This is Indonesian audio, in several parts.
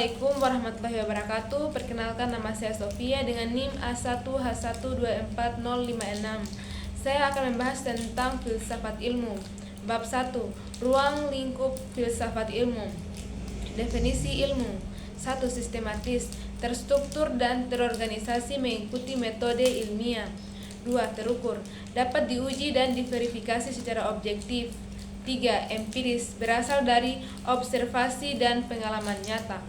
Assalamualaikum warahmatullahi wabarakatuh. Perkenalkan, nama saya Sofia dengan NIM A1H1240056. Saya akan membahas tentang filsafat ilmu. Bab 1. Ruang lingkup filsafat ilmu. Definisi ilmu. 1. Sistematis, terstruktur dan terorganisasi mengikuti metode ilmiah. 2. Terukur, dapat diuji dan diverifikasi secara objektif. 3. Empiris, berasal dari observasi dan pengalaman nyata.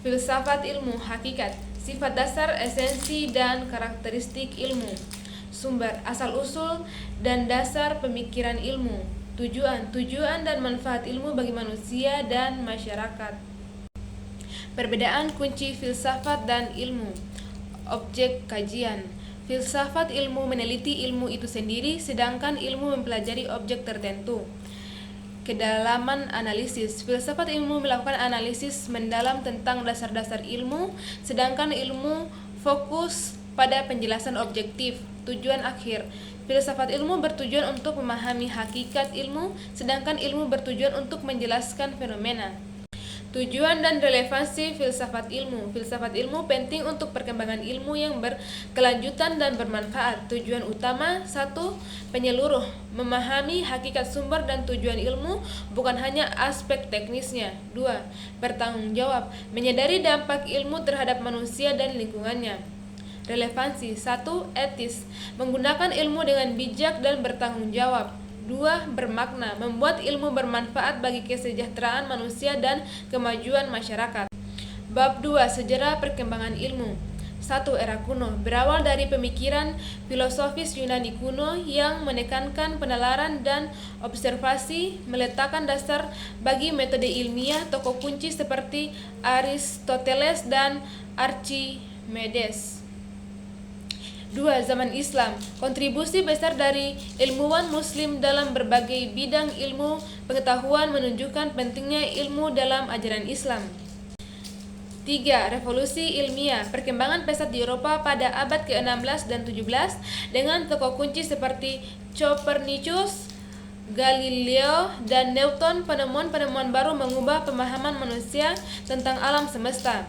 Filsafat ilmu, hakikat, sifat dasar, esensi, dan karakteristik ilmu. Sumber, asal-usul, dan dasar pemikiran ilmu. Tujuan dan manfaat ilmu bagi manusia dan masyarakat. Perbedaan kunci filsafat dan ilmu. Objek kajian. Filsafat ilmu meneliti ilmu itu sendiri, sedangkan ilmu mempelajari objek tertentu. Kedalaman analisis. Filsafat ilmu melakukan analisis mendalam tentang dasar-dasar ilmu, sedangkan ilmu fokus pada penjelasan objektif, tujuan akhir. Filsafat ilmu bertujuan untuk memahami hakikat ilmu, sedangkan ilmu bertujuan untuk menjelaskan fenomena. Tujuan dan relevansi filsafat ilmu. Filsafat ilmu penting untuk perkembangan ilmu yang berkelanjutan dan bermanfaat. Tujuan utama: 1. Penyeluruh, memahami hakikat sumber dan tujuan ilmu, bukan hanya aspek teknisnya. 2. Bertanggung jawab, menyadari dampak ilmu terhadap manusia dan lingkungannya. Relevansi: 1. Etis, menggunakan ilmu dengan bijak dan bertanggung jawab. 2. Bermakna, membuat ilmu bermanfaat bagi kesejahteraan manusia dan kemajuan masyarakat. Bab 2. Sejarah perkembangan ilmu. 1. Era kuno, berawal dari pemikiran filosofis Yunani kuno yang menekankan penalaran dan observasi, meletakkan dasar bagi metode ilmiah. Tokoh kunci seperti Aristoteles dan Archimedes. 2. Zaman Islam, kontribusi besar dari ilmuwan muslim dalam berbagai bidang ilmu pengetahuan menunjukkan pentingnya ilmu dalam ajaran Islam. 3. Revolusi ilmiah, perkembangan pesat di Eropa pada abad ke-16 dan 17 dengan tokoh kunci seperti Copernicus, Galileo, dan Newton. Penemuan-penemuan baru mengubah pemahaman manusia tentang alam semesta.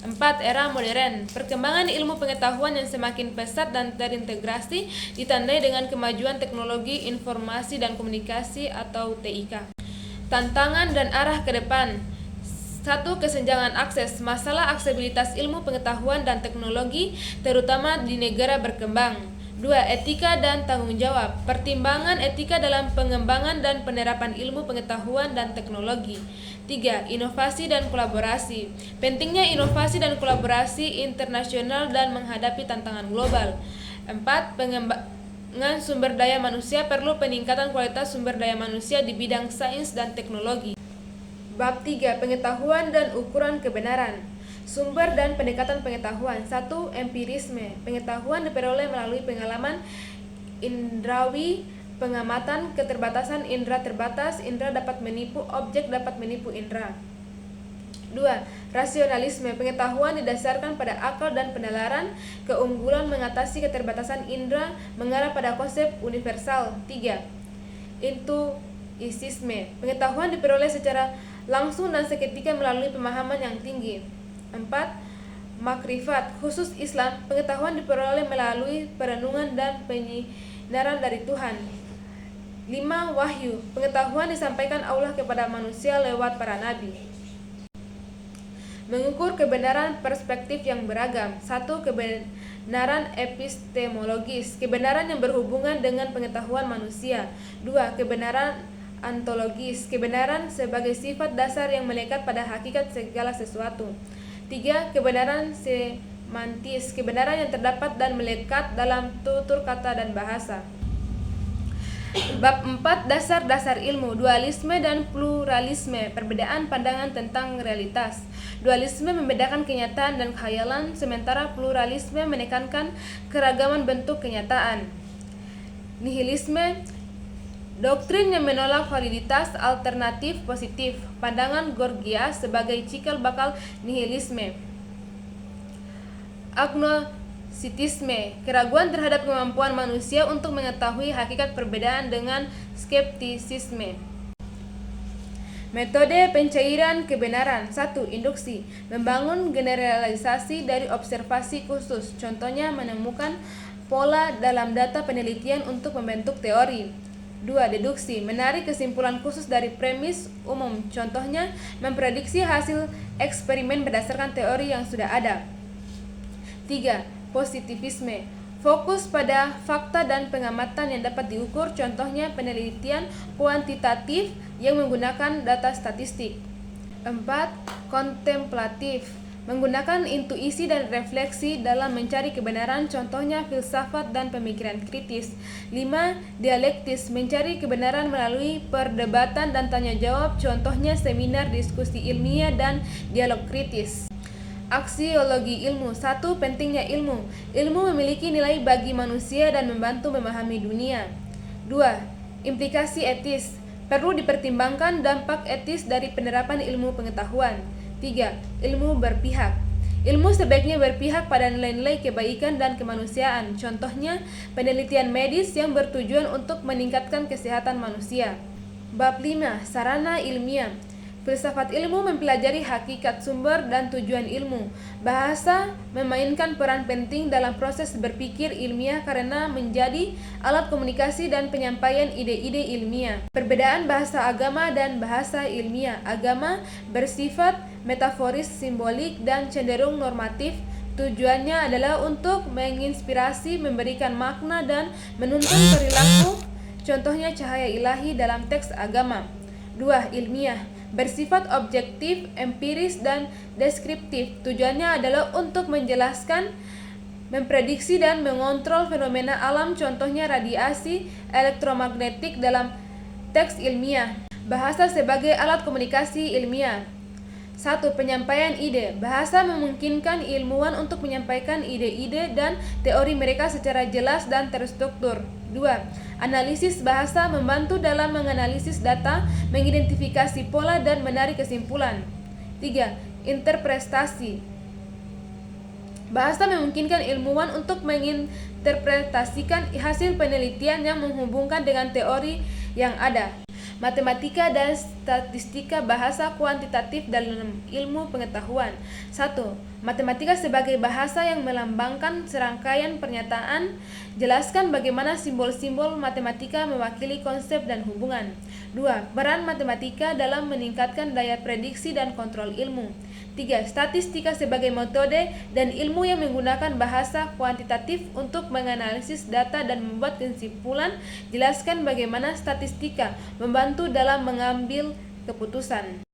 4. Era modern, perkembangan ilmu pengetahuan yang semakin pesat dan terintegrasi ditandai dengan kemajuan teknologi informasi dan komunikasi atau TIK. Tantangan dan arah ke depan. 1. Kesenjangan akses, masalah aksesibilitas ilmu pengetahuan dan teknologi terutama di negara berkembang. 2. Etika dan tanggung jawab, pertimbangan etika dalam pengembangan dan penerapan ilmu pengetahuan dan teknologi. 3. Inovasi dan kolaborasi, pentingnya inovasi dan kolaborasi internasional dan menghadapi tantangan global. 4. Pengembangan sumber daya manusia, perlu peningkatan kualitas sumber daya manusia di bidang sains dan teknologi. Bab 3. Pengetahuan dan ukuran kebenaran. Sumber dan pendekatan pengetahuan. 1. Empirisme, pengetahuan diperoleh melalui pengalaman indrawi, pengamatan, keterbatasan indera terbatas, indera dapat menipu, objek dapat menipu indera. 2. Rasionalisme, pengetahuan didasarkan pada akal dan penalaran, keunggulan mengatasi keterbatasan indera, mengarah pada konsep universal. 3. Intuisisme, pengetahuan diperoleh secara langsung dan seketika melalui pemahaman yang tinggi. 4. Makrifat, khusus Islam, pengetahuan diperoleh melalui perenungan dan penyinaran dari Tuhan. 5. Wahyu, pengetahuan disampaikan Allah kepada manusia lewat para nabi. Mengukur kebenaran perspektif yang beragam. 1. Kebenaran epistemologis, kebenaran yang berhubungan dengan pengetahuan manusia. 2. Kebenaran ontologis, kebenaran sebagai sifat dasar yang melekat pada hakikat segala sesuatu. 3. Kebenaran semantis, kebenaran yang terdapat dan melekat dalam tutur kata dan bahasa. Bab 4. Dasar-dasar ilmu. Dualisme dan pluralisme, perbedaan pandangan tentang realitas. Dualisme membedakan kenyataan dan khayalan, sementara pluralisme menekankan keragaman bentuk kenyataan. Nihilisme, doktrin yang menolak validitas alternatif positif, pandangan Gorgias sebagai cikal bakal nihilisme. Agnosticisme, keraguan terhadap kemampuan manusia untuk mengetahui hakikat perbedaan dengan skeptisisme. Metode pencairan kebenaran. 1. Induksi. Membangun generalisasi dari observasi khusus. Contohnya menemukan pola dalam data penelitian untuk membentuk teori. 2. Deduksi. Menarik kesimpulan khusus dari premis umum. Contohnya memprediksi hasil eksperimen berdasarkan teori yang sudah ada. 3. Positivisme. Fokus pada fakta dan pengamatan yang dapat diukur, contohnya penelitian kuantitatif yang menggunakan data statistik. 4. Kontemplatif. Menggunakan intuisi dan refleksi dalam mencari kebenaran, contohnya filsafat dan pemikiran kritis. 5. Dialektis. Mencari kebenaran melalui perdebatan dan tanya jawab, contohnya seminar diskusi ilmiah dan dialog kritis. Aksiologi ilmu. 1. Pentingnya ilmu. Ilmu memiliki nilai bagi manusia dan membantu memahami dunia. 2. Implikasi etis. Perlu dipertimbangkan dampak etis dari penerapan ilmu pengetahuan. 3. Ilmu berpihak. Ilmu sebaiknya berpihak pada nilai-nilai kebaikan dan kemanusiaan. Contohnya, penelitian medis yang bertujuan untuk meningkatkan kesehatan manusia. Bab 5. Sarana ilmiah. Filsafat ilmu mempelajari hakikat, sumber, dan tujuan ilmu. Bahasa memainkan peran penting dalam proses berpikir ilmiah karena menjadi alat komunikasi dan penyampaian ide-ide ilmiah. Perbedaan bahasa agama dan bahasa ilmiah. Agama bersifat metaforis, simbolik, dan cenderung normatif. Tujuannya adalah untuk menginspirasi, memberikan makna, dan menuntun perilaku. Contohnya cahaya ilahi dalam teks agama. 2. Ilmiah. Bersifat objektif, empiris, dan deskriptif. Tujuannya adalah untuk menjelaskan, memprediksi, dan mengontrol fenomena alam, contohnya radiasi elektromagnetik dalam teks ilmiah. Bahasa sebagai alat komunikasi ilmiah. 1. Penyampaian ide. Bahasa memungkinkan ilmuwan untuk menyampaikan ide-ide dan teori mereka secara jelas dan terstruktur. 2. Analisis bahasa membantu dalam menganalisis data, mengidentifikasi pola, dan menarik kesimpulan. 3. Interpretasi. Bahasa memungkinkan ilmuwan untuk menginterpretasikan hasil penelitian yang menghubungkan dengan teori yang ada. Matematika dan statistika. Bahasa kuantitatif dalam ilmu pengetahuan. 1. Matematika sebagai bahasa yang melambangkan serangkaian pernyataan. Jelaskan bagaimana simbol-simbol matematika mewakili konsep dan hubungan. 2. Peran matematika dalam meningkatkan daya prediksi dan kontrol ilmu. 3. Statistika sebagai metode dan ilmu yang menggunakan bahasa kuantitatif untuk menganalisis data dan membuat kesimpulan. Jelaskan bagaimana statistika membantu dalam mengambil keputusan.